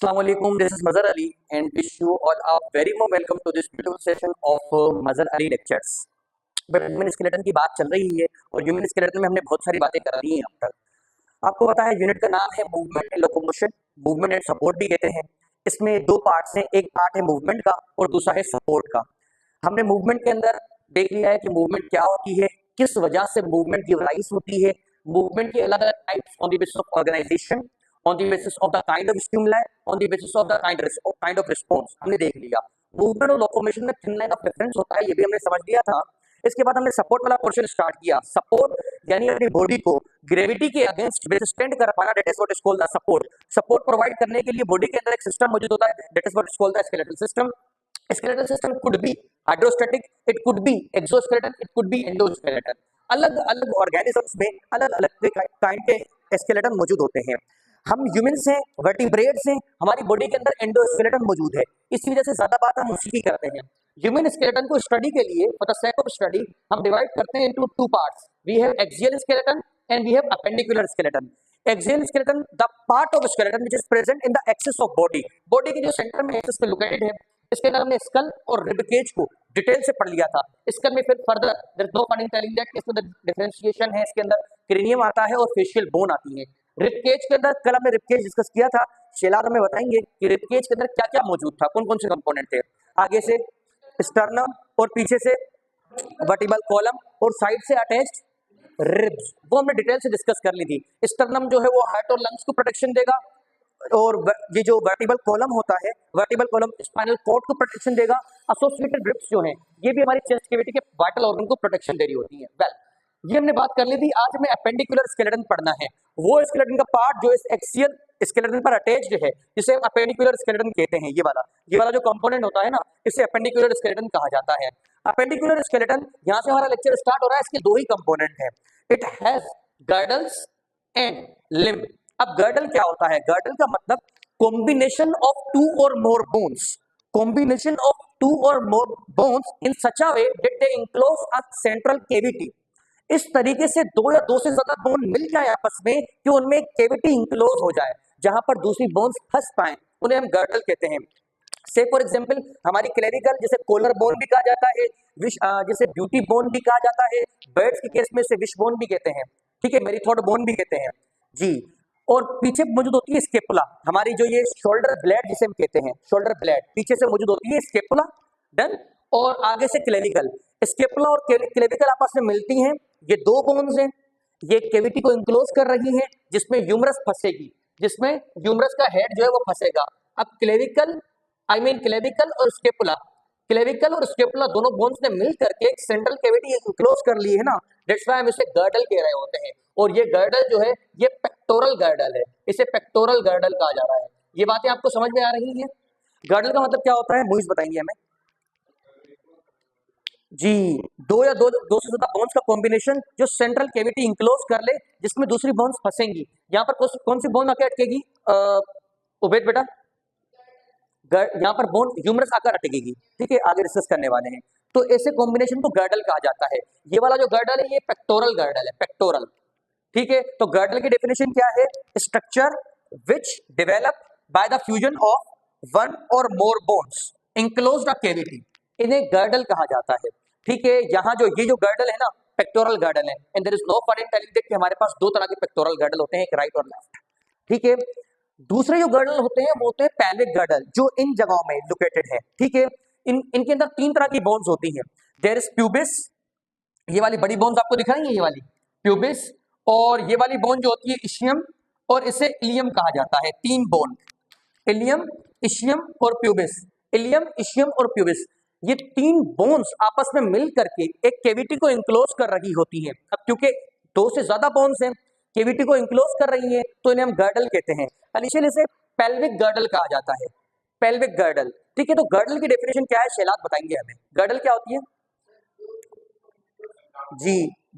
Assalamualaikum, this is Mazhar Ali and wish you all a very warm welcome to this beautiful session of Mazhar Ali lectures. But human skeleton की बात चल रही है और human skeleton में हमने बहुत सारी बातें करा दी हैं अब तक। आपको पता है यूनिट का नाम है movement and locomotion, movement and support भी कहते हैं। इसमें दो पार्ट्स हैं, एक पार्ट है मूवमेंट का और दूसरा है सपोर्ट का। हमने मूवमेंट के अंदर देख लिया है कि मूवमेंट क्या होती है, किस वजह से मूवमेंट की राइज होती है, मूवमेंट के अलग अलग types on the basis of organisation, on the basis of the kind of stimuli, on the basis of the kind of response हमने देख लिया। मूवमेंट और लोकोमोशन में थिन लाइन ऑफ डिफरेंस होता है, ये भी हमने समझ लिया था। इसके बाद हमने सपोर्ट वाला पोर्शन स्टार्ट किया। सपोर्ट यानी अपनी बॉडी को ग्रेविटी के अगेंस्ट विथस्टैंड कर पाना, that is what is called the support. Support provide करने के लिए बॉडी के अंदर एक सिस्टम मौजूद होता है, that is what is called the skeletal system. Skeletal system could be hydrostatic, it could be exoskeleton, it could be endoskeleton. अलग अलग ऑर्गेनिजम्स में अलग अलग काइंड के स्केलेटन मौजूद होते हैं। हम ह्यूमन्स हैं, वर्टिब्रेट्स हैं, हमारी बॉडी के अंदर एंडोस्केलेटन मौजूद है, इसी वजह से ज्यादा बात हम उसी की करते हैं। ह्यूमन स्केलेटन को स्टडी के लिए for the sake of study हम डिवाइड करते हैं into two parts. We have axial skeleton and we have appendicular skeleton. Axial skeleton the part of skeleton which is present in the axis of body, body के जो centre में axis पे located है। इसके अंदर हमने स्कल और rib cage को डिटेल से पढ़ लिया था। स्कल में फिर further there is no point in telling that इसके अंदर डिफरेंशिएशन है, इसके अंदर क्रेनियम आता है और फेशियल बोन आती है। रिब केज के अंदर कल हमने रिब केज डिस्कस किया था, शेलार हमें बताएंगे कि रिब केज के अंदर क्या क्या मौजूद था, कौन कौन से कंपोनेंट थे। आगे से स्टर्नम और पीछे से वर्टिब्रल कॉलम और साइड से अटैच्ड रिब्स, वो हमने डिटेल से डिस्कस कर ली थी। स्टर्नम जो है वो हार्ट और लंग्स को प्रोटेक्शन देगा और ये जो वर्टिब्रल कॉलम होता है, वर्टिब्रल कॉलम स्पाइनल कॉर्ड को प्रोटेक्शन देगा। एसोसिएटेड रिब्स जो हैं ये भी हमारी चेस्ट कैविटी के वाइटल ऑर्गन को प्रोटेक्शन दे रही होती है। वेल ये हमने बात कर ली थी। आज हमें अपेंडिकुलर स्केलेटन पढ़ना है, वो स्केलेटन का पार्ट जो इस एक्सियल स्केलेटन पर अटैच्ड है, जिसे हम अपेंडिकुलर स्केलेटन कहते हैं। ये वाला जो कंपोनेंट होता है ना, इसे अपेंडिकुलर स्केलेटन कहा जाता है। अपेंडिकुलर स्केलेटन, यहाँ से हमारा लेक्चर स्टार्ट हो रहा है। इसके दो ही कंपोनेंट हैं, it has girdles and limb. अब गर्डल क्या होता है? गर्डल का मतलब combination of two or more bones, combination of two or more bones in such a way that they enclose a central cavity. इस तरीके से दो या दो से ज्यादा बोन मिल जाए आपस में कि उनमें एक कैविटी इंक्लोज हो जाए जहां पर दूसरी बोन्स फंस पाए, उन्हें हम गर्डल कहते हैं। से फॉर एग्जांपल हमारी क्लेविकल, जिसे कोलर बोन भी कहा जाता है, जिसे ब्यूटी बोन भी कहा जाता है, बर्ड्स के केस में से विश बोन भी कहते हैं, ठीक है, मेरीथोड बोन भी कहते हैं जी। और पीछे मौजूद होती है स्केपुला, हमारी जो ये शोल्डर ब्लेड जिसे हम कहते हैं, शोल्डर ब्लेड पीछे से मौजूद होती है स्केपुला, डन। और आगे से क्लेविकल। स्केपुला और क्लेविकल आपस में मिलती हैं, ये दो बोन्स हैं, ये कैविटी को इंक्लोज कर रही हैं जिसमें ह्यूमरस फंसेगी, जिसमें ह्यूमरस का हेड जो है वो फंसेगा। अब क्लेविकल क्लेविकल और स्केपुला, क्लेविकल और स्केपुला दोनों बोन्स ने मिल करके एक सेंट्रल कैविटी इंक्लोज कर ली है ना, दैट्स व्हाई हम इसे गर्डल कह रहे होते हैं। और ये गर्डल जो है ये पेक्टोरल गर्डल है, इसे पेक्टोरल गर्डल कहा जा रहा है। ये बातें आपको समझ में आ रही हैं? गर्डल का मतलब क्या होता है, मुझे बताएंगे हमें जी। दो या दो से ज्यादा बोन्स का कॉम्बिनेशन जो सेंट्रल कैविटी इंक्लोज कर ले, जिसमें दूसरी बोन्स फंसेंगी। यहाँ पर कौन सी बोन आकर अटकेगी? उबेद बेटा, यहाँ पर बोन ह्यूमरस आकर अटकेगी, ठीक है, आगे डिस्कस करने वाले हैं। तो ऐसे कॉम्बिनेशन को गर्डल कहा जाता है। ये वाला जो गर्डल है ये पेक्टोरल गर्डल है, पेक्टोरल, ठीक है। तो गर्डल की डेफिनेशन क्या है? Structure which develop by the fusion of one और more bones enclosed a cavity, इन्हें गर्डल कहा जाता है, ठीक है। यहाँ जो ये जो गर्डल है ना, पेक्टोरल गर्डल है, and there is no point in telling that कि हमारे पास दो तरह के पेक्टोरल गर्डल होते हैं, एक राइट और लेफ्ट, ठीक है। दूसरे जो गर्डल होते हैं वो होते हैं पैल्विक गर्डल, जो इन जगहों में लोकेटेड है, ठीक है। इनके अंदर तीन तरह की बोन्स होती हैं। देयर इज प्यूबिस, ये वाली बड़ी बोन्स आपको दिखाएंगे, ये वाली प्यूबिस, और ये वाली बोन जो होती है इशियम, और इसे इलियम कहा जाता है। तीन बोन, इलियम, इशियम और प्यूबिस। इलियम, इशियम और प्यूबिस, ये तीन बोन्स आपस में मिल करके एक कैविटी को इंक्लोज कर रही होती हैं। अब क्योंकि दो से ज्यादा बोन्स हैं, कैविटी को इंक्लोज कर रही है, तो इन्हें हम गर्डल कहते हैं। इनिशियल इसे पेल्विक गर्डल कहा जाता है, पेल्विक गर्डल, ठीक है। तो गर्डल की डेफिनेशन क्या है, शैलाद बताएंगे हमें। गर्डल क्या होती है जी?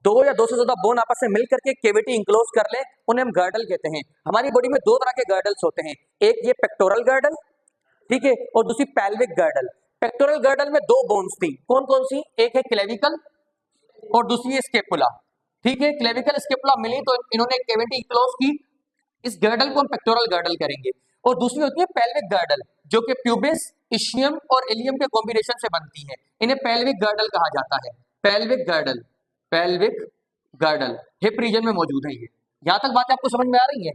दो या दो से ज्यादा बोन आपस में मिल करके कैविटी इंक्लोज कर ले, उन्हें हम गर्डल कहते हैं। हमारी बॉडी में दो तरह के गर्डल्स होते हैं, एक ये पेक्टोरल गर्डल, ठीक है, और दूसरी पेल्विक गर्डल। पेक्टोरल गर्डल में दो बोन्स थी, कौन कौन सी? एक है क्लेविकल और दूसरी है स्केपुला, ठीक है। क्लेविकल स्केपुला मिली तो इन्होंने कैविटी क्लोज की, इस गर्डल को हम पेक्टोरल गर्डल करेंगे। और दूसरी होती है पेल्विक गर्डल, जो कि प्यूबिस, इशियम और इलियम के कॉम्बिनेशन से बनती है। इन्हें पेल्विक गर्डल कहा जाता है। Pelvic girdle, pelvic girdle hip region में मौजूद है ये। यहां तक बातें आपको समझ में आ रही है?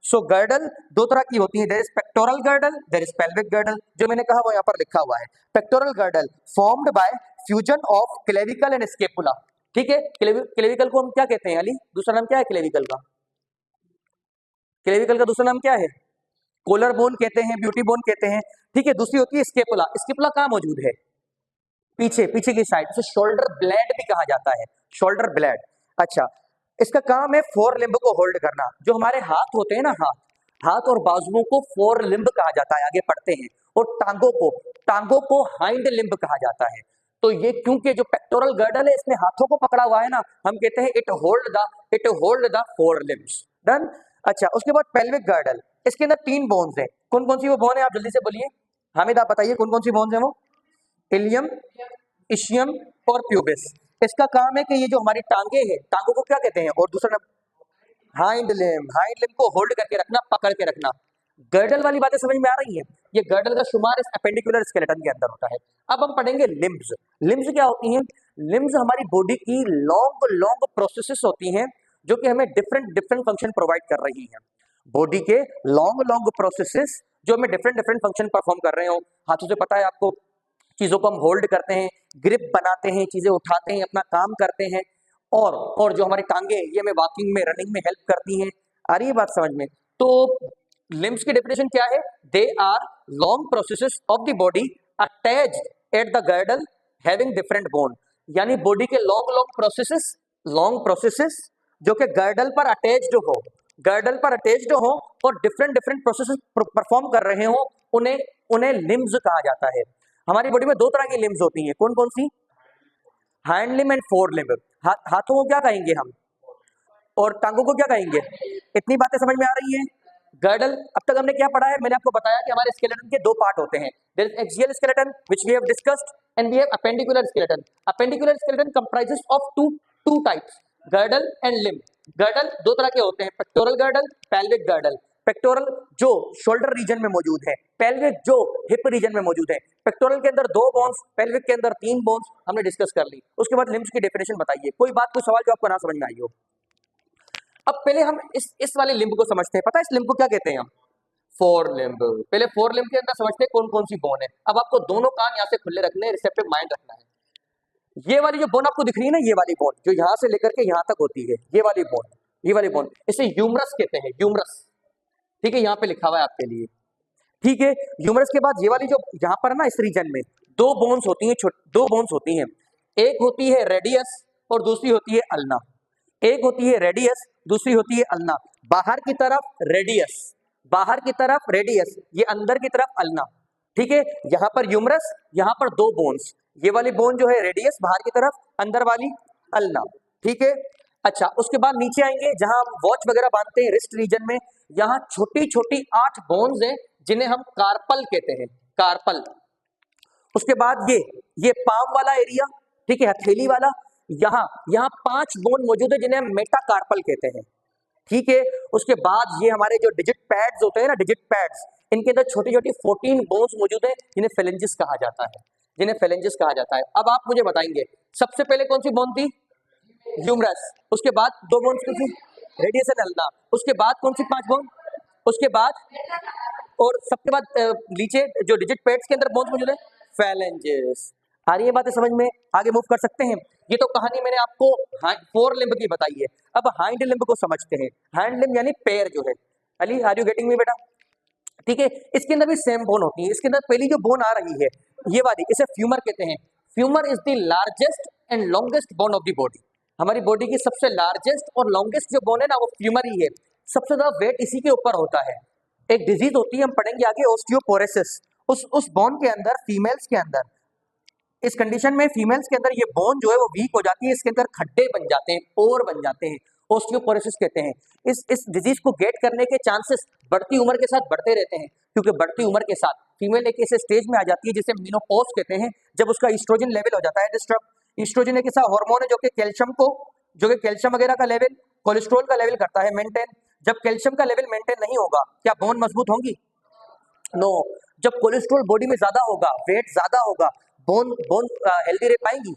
सो गर्डल दो तरह की होती है, there is pectoral girdle, there is pelvic girdle. जो मैंने कहा वो यहाँ पर लिखा हुआ है। Pectoral girdle formed by fusion of clavicle and scapula. ठीक है, क्लेविकल को हम क्या कहते हैं अली? दूसरा नाम क्या है क्लेविकल का? क्लेविकल का दूसरा नाम क्या है? कोलर बोन कहते हैं, ब्यूटी बोन कहते हैं। ठीक है, दूसरी होती है स्केपुला। स्केपुला कहाँ मौजूद है? पीछे, पीछे की साइड। इसे शोल्डर ब्लेड भी कहा जाता है, शोल्डर ब्लेड। अच्छा, इसका काम है फोर लिम्ब को होल्ड करना। जो हमारे हाथ होते हैं ना, हाथ और बाजुओं को फोर लिम्ब कहा जाता है, आगे पढ़ते हैं। और टांगों को हाइंड लिम्ब कहा जाता है। तो ये क्योंकि जो पेक्टोरल गर्डल है इसने हाथों को पकड़ा हुआ है ना, हम कहते हैं it hold the four limbs. Done. अच्छा, उसके बाद पेल्विक गर्डल, इसके अंदर 3 बोन्स हैं। कौन कौन सी वो बोन है, आप जल्दी से बोलिए। हामिद आप बताइए कौन कौन सी बोन्स हैं वो? इलियम, इशियम और प्यूबिस। इसका काम है कि ये जो हमारी टांगे हैं, टांगों को क्या कहते हैं? और दूसरा हाइंड लिम्ब को होल्ड करके रखना, पकड़ के रखना। गर्डल वाली बातें समझ में आ रही है? ये गर्डल का शुमार इस अपेंडिकुलर स्केलेटन के अंदर होता है। अब हम पढ़ेंगे लिम्ब्स। लिम्ब्स क्या होती हैं? लिम्ब्स हमारी बॉडी की लॉन्ग प्रोसेसेस होती हैं, जो कि हमें डिफरेंट फंक्शन प्रोवाइड कर रही हैं। बॉडी के लॉन्ग प्रोसेसेस जो हमें डिफरेंट फंक्शन परफॉर्म कर रहे हो। हाथों से पता है आपको, चीजों को हम होल्ड करते हैं, ग्रिप बनाते हैं, चीजें उठाते हैं, अपना काम करते हैं। और जो हमारी टांगे ये हमें वॉकिंग में, रनिंग में हेल्प करती हैं। आ रही है बात समझ में? तो लिम्ब्स की डेफिनेशन क्या है? They are long processes of the body attached at the girdle having different bone. यानी बॉडी के लॉन्ग प्रोसेसेस जो कि गर्डल पर अटैच्ड हो और डिफरेंट प्रोसेसेस परफॉर्म कर रहे हो, उन्हें लिम्ब्स कहा जाता है। हमारी बॉडी में 2 तरह की लिम्ब्स होती हैं। कौन कौन सी? Hand limb and fore limb. हाथों को क्या कहेंगे हम? और टांगों को क्या कहेंगे? इतनी बातें समझ में आ रही हैं? गर्डल, अब तक हमने क्या पढ़ा है? मैंने आपको बताया कि हमारे स्केलेटन के 2 पार्ट होते हैं। There is axial skeleton which we have discussed and we have appendicular skeleton. Appendicular skeleton comprises of two types, girdle and limb. Girdle 2 तरह के होते हैं, pectoral girdle, pelvic girdle. Pectoral जो शोल्डर रीजन में मौजूद है, पेल्विक जो hip region में मौजूद है। पेक्टोरल के अंदर 2 बोन्स, पेल्विक के अंदर 3 बोन्स, हमने डिस्कस कर ली। उसके बाद लिम्ब्स की डेफिनेशन बताइए। कोई बात, कोई सवाल जो आपको ना समझ में आई हो? अब पहले हम इस वाले लिम्ब को समझते हैं। पता है इस लिम्ब को क्या कहते हैं हम? Four limb. पहले फोर लिम्ब के अंदर समझते हैं कौन कौन सी बोन है। अब आपको दोनों कान यहाँ से खुले रखने हैं, रिसेप्टिव माइंड रखना है। ये वाली जो बोन आपको दिख रही है ना, ये वाली बोन जो यहाँ से लेकर के यहाँ तक होती है, ये वाली बोन इसे ह्यूमरस कहते हैं, ह्यूमरस। ठीक है, यहाँ पे लिखा हुआ है आपके लिए। ठीक है, ह्यूमरस के बाद ये वाली जो यहाँ पर ना, इस रीजन में 2 बोन्स होती हैं, 2 बोन्स होती हैं। एक होती है रेडियस और दूसरी होती है अल्ना। एक होती है रेडियस, दूसरी होती है अल्ना। बाहर की तरफ रेडियस, ये अंदर की तरफ अल्ना। ठीक है, यहाँ पर ह्यूमरस, यहाँ पर 2 बोन्स। ये वाली बोन जो है रेडियस बाहर की तरफ, अंदर वाली अल्ना। ठीक है। अच्छा, उसके बाद नीचे आएंगे जहां हम वॉच वगैरह बांधते हैं, रिस्ट रीजन में। यहाँ छोटी छोटी 8 बोन्स हैं जिन्हें हम कार्पल कहते हैं, कार्पल। उसके बाद ये पाम वाला एरिया, ठीक है, हथेली वाला, यहाँ 5 बोन मौजूद है जिन्हें हम मेटाकार्पल कहते हैं। ठीक है, उसके बाद ये हमारे जो डिजिट पैड्स होते हैं ना, डिजिट पैड्स, इनके अंदर छोटी छोटी 14 बोन्स मौजूद है जिन्हें फेलेंजिस कहा जाता है। अब आप मुझे बताएंगे सबसे पहले कौन सी बोन थी? ह्यूमरस। उसके बाद 2 बोन्स कौन सी? Radius and ulna. उसके बाद कौन सी 5 बोन? उसके बाद और सबके बाद नीचे जो डिजिट पैड्स के अंदर बोन्स मौजूद है, फेलेंजिस। आ रही है बातें समझ में? आगे मूव कर सकते हैं। ये तो कहानी मैंने आपको फोर लिम्ब की बताई है। अब हाइंड लिम्ब को समझते हैं। हाइंड लिम्ब यानी पैर जो है। Ali, are you getting me बेटा? ठीक है, इसके अंदर भी सेम बोन होती है। इसके अंदर पहली जो बोन आ रही है, ये वाली, इसे फ्यूमर कहते हैं। Femur is the largest and longest bone of the body. हमारी बॉडी की सबसे लार्जेस्ट और लॉन्गेस्ट जो बोन है ना, वो फ्यूमर ही है। सबसे ज्यादा वेट इसी के ऊपर होता है। एक डिजीज होती है, हम पढ़ेंगे आगे, ऑस्टियोपोरोसिस। उस बोन के अंदर, फीमेल्स के अंदर, इस कंडीशन में फीमेल्स के अंदर ये बोन जो है वो वीक हो जाती है, इसके अंदर खड्डे बन जाते हैं, पोर बन जाते हैं, ऑस्टियोपोरोसिस कहते हैं। इस डिजीज को गेट करने के चांसेस बढ़ती उम्र के साथ बढ़ते रहते हैं, क्योंकि बढ़ती उम्र के साथ फीमेल एक ऐसे स्टेज में आ जाती है जिसे मेनोपॉज कहते हैं, जब उसका ईस्ट्रोजन लेवल हो जाता है डिस्टर्ब। ईस्ट्रोजन एक ऐसा हार्मोन है जो कि कैल्शियम वगैरह का लेवल, कोलेस्ट्रॉल का लेवल करता है मेंटेन। जब कैल्शियम का लेवल मेंटेन नहीं होगा, क्या बोन मजबूत होंगी? नो, जब कोलेस्ट्रॉल बॉडी में ज्यादा होगा, वेट ज्यादा होगा, बोन बोन हेल्दी रह पाएंगी,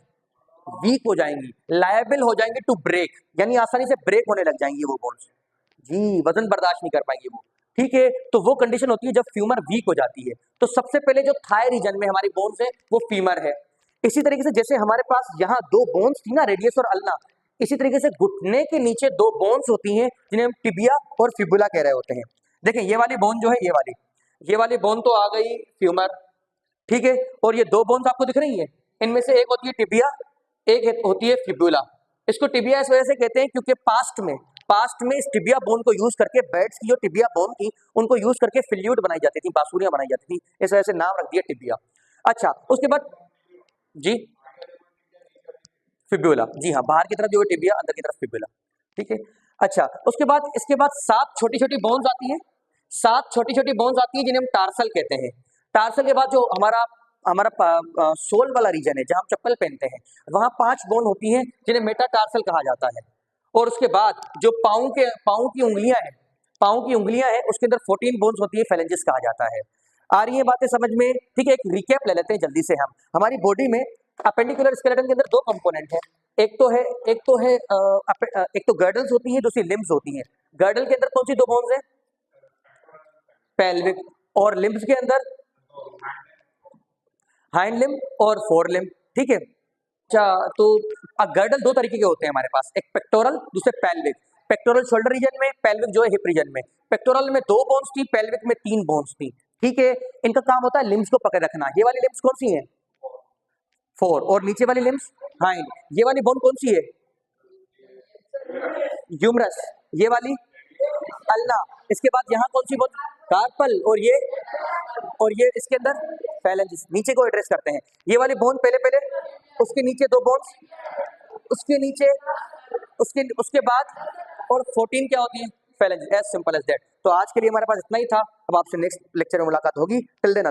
वीक हो जाएंगी, लायबल हो जाएंगे टू ब्रेक, यानी आसानी से ब्रेक होने लग जाएंगी वो बोन्स जी, वजन बर्दाश्त नहीं कर पाएंगे वो। ठीक है, तो वो कंडीशन होती है जब फ्यूमर वीक हो जाती है। तो सबसे पहले जो थाई रीजन में हमारी बोन्स है वो फीमर है। इसी तरीके से जैसे हमारे पास यहाँ दो बोन्स थी ना, रेडियस और अल्ना, इसी तरीके से घुटने के नीचे दो बोन्स होती हैं जिन्हें हम टिबिया और फिबुला कह रहे होते हैं। देखिए ये वाली बोन जो है, ये वाली बोन तो आ गई फ्यूमर, ठीक है, और ये दो बोन्स आपको दिख रही है, इनमें से एक होती है टिबिया, होती है फिबुला। इसको टिबिया इस वजह से कहते हैं क्योंकि पास्ट में इस टिबिया बोन को यूज करके बैट्स की जो टिबिया बोन थी उनको यूज करके फिल्यूट बनाई जाती थी, बांसुरियां बनाई जाती थी, इस वजह से नाम रख दिया टिबिया। अच्छा, उसके बाद जी फिब्यूला, जी हाँ, बाहर की तरफ जो है टिबिया, अंदर की तरफ फिब्यूला, ठीक है। अच्छा, उसके बाद इसके बाद 7 छोटी छोटी बोन्स आती हैं, 7 छोटी छोटी बोन्स आती हैं जिन्हें हम टार्सल कहते हैं। टार्सल के बाद जो हमारा हमारा सोल वाला रीजन है जहां हम चप्पल पहनते हैं, वहां 5 बोन होती हैं जिन्हें मेटाटार्सल कहा जाता है। और उसके बाद जो पाँव की उंगलियां हैं उसके अंदर 14 बोन्स होती है, फेलेंजिस कहा जाता है। आ रही है बातें समझ में? ठीक है, एक रिकैप ले लेते हैं जल्दी से हम। हमारी बॉडी में अपेंडिकुलर स्केलेटन के अंदर 2 कंपोनेंट है, एक तो गर्डल्स होती है, दूसरी लिम्स होती हैं। गर्डल के अंदर कौन सी 2 बोन्स है? पेल्विक, और लिम्स के अंदर हाइंड लिम्ब और फोर लिम्ब, ठीक है। अच्छा, तो गर्डल 2 तरीके के होते हैं हमारे पास, एक पेक्टोरल, दूसरे पेल्विक। पेक्टोरल शोल्डर रीजन में, पेल्विक जो है हिप रीजन में। पेक्टोरल में 2 बोन्स थी, पेल्विक में 3 बोन्स थी, ठीक है। इनका काम होता है लिम्स को पकड़ रखना। ये वाली लिम्स कौन सी है? 4, और नीचे वाली लिम्स हाइंड। ये वाली बोन कौन सी है? ह्यूमरस, ये वाली अल्ना। इसके बाद यहाँ कौन सी बोन? कार्पल, और ये इसके अंदर फैलेंजिस। नीचे को एड्रेस करते हैं, ये वाली बोन पहले, उसके नीचे 2 बोन्स, उसके नीचे, उसके बाद, और 14 क्या होती है? Phalanges, as simple as that. तो आज के लिए हमारे पास इतना ही था, अब आपसे नेक्स्ट लेक्चर में मुलाकात होगी। Till then